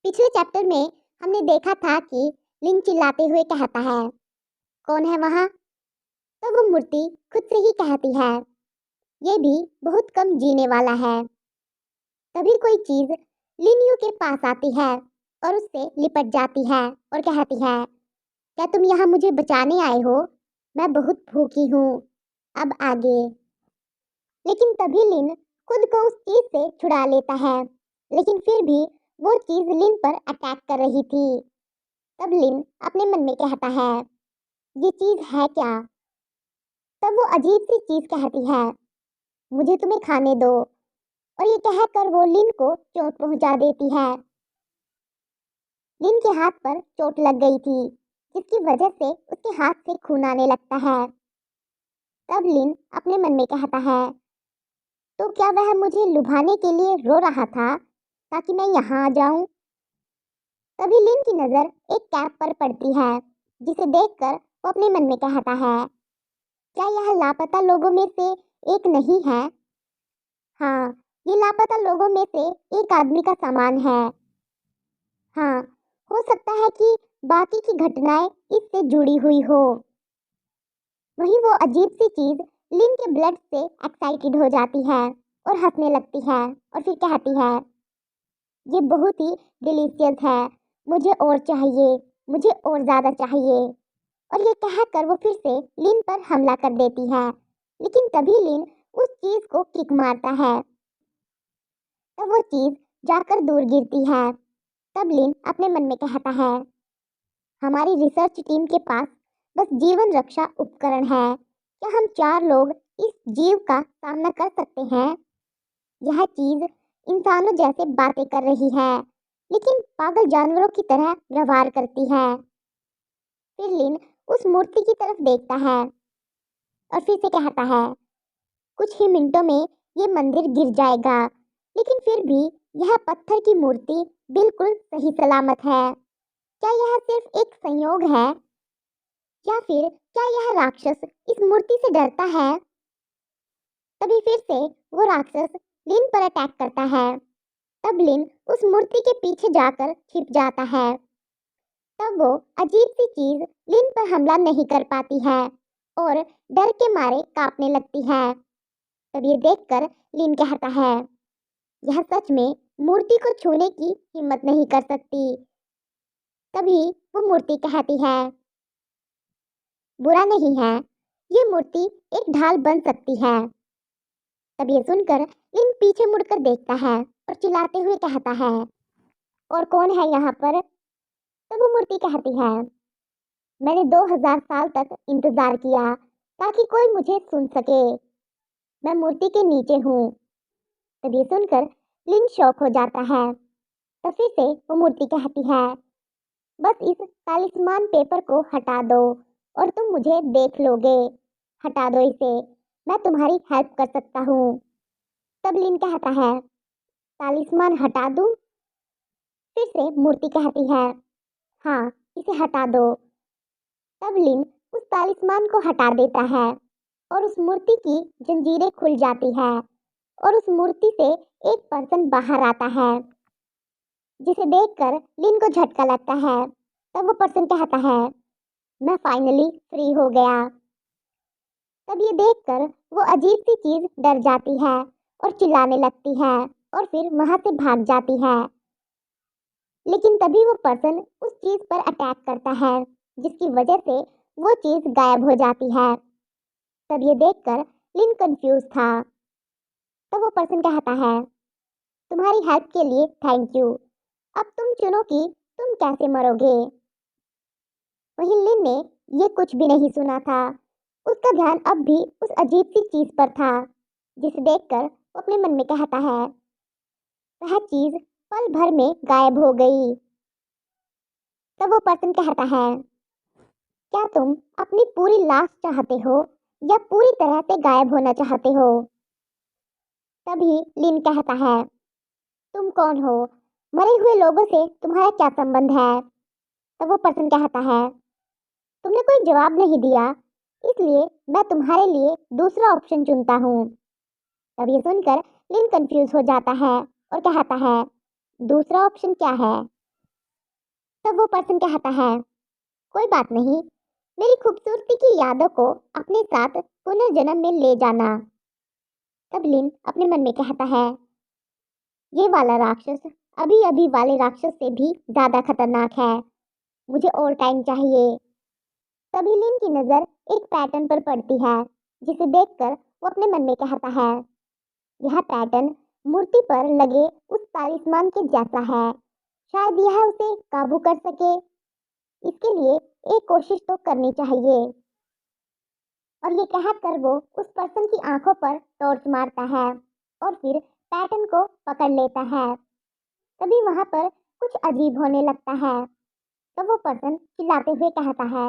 पिछले चैप्टर में हमने देखा था कि लिन चिल्लाते हुए कहता है, कौन है वहाँ? तो वो मूर्ति खुद से ही कहती है, ये भी बहुत कम जीने वाला है। तभी कोई चीज लिन यू के पास आती है और उससे लिपट जाती है और कहती है, क्या तुम यहाँ मुझे बचाने आए हो? मैं बहुत भूखी हूँ, अब आगे। लेकिन तभी लिन खुद को उस चीज से छुड़ा लेता है, लेकिन फिर भी वो चीज लिन पर अटैक कर रही थी। तब लिन अपने मन में कहता है, ये चीज है क्या? तब वो अजीब सी चीज कहती है, मुझे तुम्हें खाने दो, और ये कहकर वो लिन को चोट पहुंचा देती है। लिन के हाथ पर चोट लग गई थी, जिसकी वजह से उसके हाथ से खून आने लगता है। तब लिन अपने मन में कहता है, तो क्या वह मुझे लुभाने के लिए रो रहा था ताकि मैं यहाँ आ जाऊं? तभी लिन की नजर एक कैप पर पड़ती है, जिसे देखकर वो अपने मन में कहता है, क्या यह लापता लोगों में से एक नहीं है? हाँ, ये लापता लोगों में से एक आदमी का सामान है। हाँ, हो सकता है कि बाकी की घटनाएं इससे जुड़ी हुई हो। वहीं वो अजीब सी चीज लिन के ब्लड से एक्साइटेड हो जाती है और हंसने लगती है और फिर कहती है, ये बहुत ही डिलीशियस है, मुझे और चाहिए, मुझे और ज़्यादा चाहिए। और ये कहकर वो फिर से लिन पर हमला कर देती है, लेकिन तभी लिन उस चीज़ को किक मारता है। तब वो चीज़ जाकर दूर गिरती है। तब लिन अपने मन में कहता है, हमारी रिसर्च टीम के पास बस जीवन रक्षा उपकरण है, क्या हम 4 लोग इस जीव का सामना कर सकते हैं? यह चीज़ इंसानों जैसे बातें कर रही है, लेकिन पागल जानवरों की तरह व्यवहार करती है। फिर लिन उस मूर्ति की तरफ देखता है और फिर से कहता है, कुछ ही मिनटों में ये मंदिर गिर जाएगा, लेकिन फिर भी यह पत्थर की मूर्ति बिल्कुल सही सलामत है। क्या यह सिर्फ एक संयोग है, या फिर क्या यह राक्षस इस मूर्ति से डरता है? तभी फिर से वो राक्षस लिन पर अटैक करता है। तब लिन उस मूर्ति के पीछे जाकर छिप जाता है। तब वो अजीब सी चीज लिन पर हमला नहीं कर पाती है और डर के मारे कांपने लगती है। तब ये देखकर लिन कहता है, यह सच में मूर्ति को छूने की हिम्मत नहीं कर सकती। तभी वो मूर्ति कहती है, बुरा नहीं है, ये मूर्ति एक ढाल बन सकती है। तब ये सुनकर लिन पीछे मुड़कर देखता है और चिल्लाते हुए कहता है, और कौन है यहाँ पर? तब वो मूर्ति कहती है, मैंने 2000 साल तक इंतजार किया ताकि कोई मुझे सुन सके। मैं मूर्ति के नीचे हूँ। तब ये सुनकर लिन शॉक हो जाता है। तब फिर से वो मूर्ति कहती है, बस इस तालिस्मान पेपर को हटा दो और तुम मुझे देख लोगे। हटा दो इसे, मैं तुम्हारी हेल्प कर सकता हूँ। तब लिन कहता है, तालिस्मान हटा दूँ? फिर से मूर्ति कहती है, हाँ, इसे हटा दो। तब लिन उस तालिस्मान को हटा देता है और उस मूर्ति की जंजीरें खुल जाती है और उस मूर्ति से एक पर्सन बाहर आता है, जिसे देखकर लिन को झटका लगता है। तब वो पर्सन कहता है, मैं फाइनली फ्री हो गया। तब ये देखकर वो अजीब सी चीज डर जाती है और चिल्लाने लगती है और फिर वहां से भाग जाती है। लेकिन तभी वो पर्सन उस चीज पर अटैक करता है, जिसकी वजह से वो चीज गायब हो जाती है। तब ये देखकर लिन कंफ्यूज था। तब वो पर्सन कहता है, तुम्हारी हेल्प के लिए थैंक यू, अब तुम चुनो कि तुम कैसे मरोगे। वहीं लिन ने ये कुछ भी नहीं सुना था। उसका ध्यान अब भी उस अजीब सी चीज पर था, जिसे देखकर वो अपने मन में कहता है, वह चीज पल भर में गायब हो गई। तब वो पर्सन कहता है, क्या तुम अपनी पूरी लाश चाहते हो या पूरी तरह से गायब होना चाहते हो? तभी लिन कहता है, तुम कौन हो? मरे हुए लोगों से तुम्हारा क्या संबंध है? तब वो पर्सन कहता है, तुमने कोई जवाब नहीं दिया, इसलिए मैं तुम्हारे लिए दूसरा ऑप्शन चुनता हूँ। तब ये सुनकर लिन कंफ्यूज हो जाता है और कहता है, दूसरा ऑप्शन क्या है? तब वो पर्सन कहता है, कोई बात नहीं, मेरी खूबसूरती की यादों को अपने साथ पुनर्जन्म में ले जाना। तब लिन अपने मन में कहता है, ये वाला राक्षस अभी अभी वाले राक्षस से भी ज्यादा खतरनाक है, मुझे और टाइम चाहिए। तभी लिन की नजर एक पैटर्न पर पड़ती है, जिसे देखकर वो अपने मन में कहता है, यह पैटर्न मूर्ति पर लगे उस तालिस्मान के जैसा है, शायद यह उसे काबू कर सके। इसके लिए एक कोशिश तो करनी चाहिए। और ये कहकर वो उस पर्सन की आंखों पर टॉर्च मारता है और फिर पैटर्न को पकड़ लेता है। तभी वहां पर कुछ अजीब होने लगता है। तब वो पर्सन चिल्लाते हुए कहता है,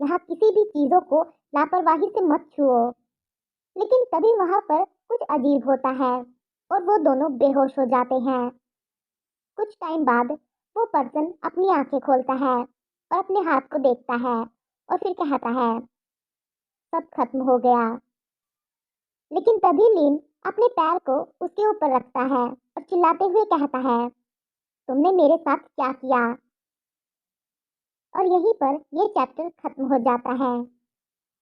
यहाँ किसी भी चीजों को लापरवाही से मत छुओ। लेकिन तभी वहां पर कुछ अजीब होता है और वो दोनों बेहोश हो जाते हैं। कुछ टाइम बाद वो पर्सन अपनी आंखें खोलता है और अपने हाथ को देखता है और फिर कहता है, सब खत्म हो गया। लेकिन तभी लीन अपने पैर को उसके ऊपर रखता है और चिल्लाते हुए कहता है, तुमने मेरे साथ क्या किया। और यहीं पर यह चैप्टर खत्म हो जाता है।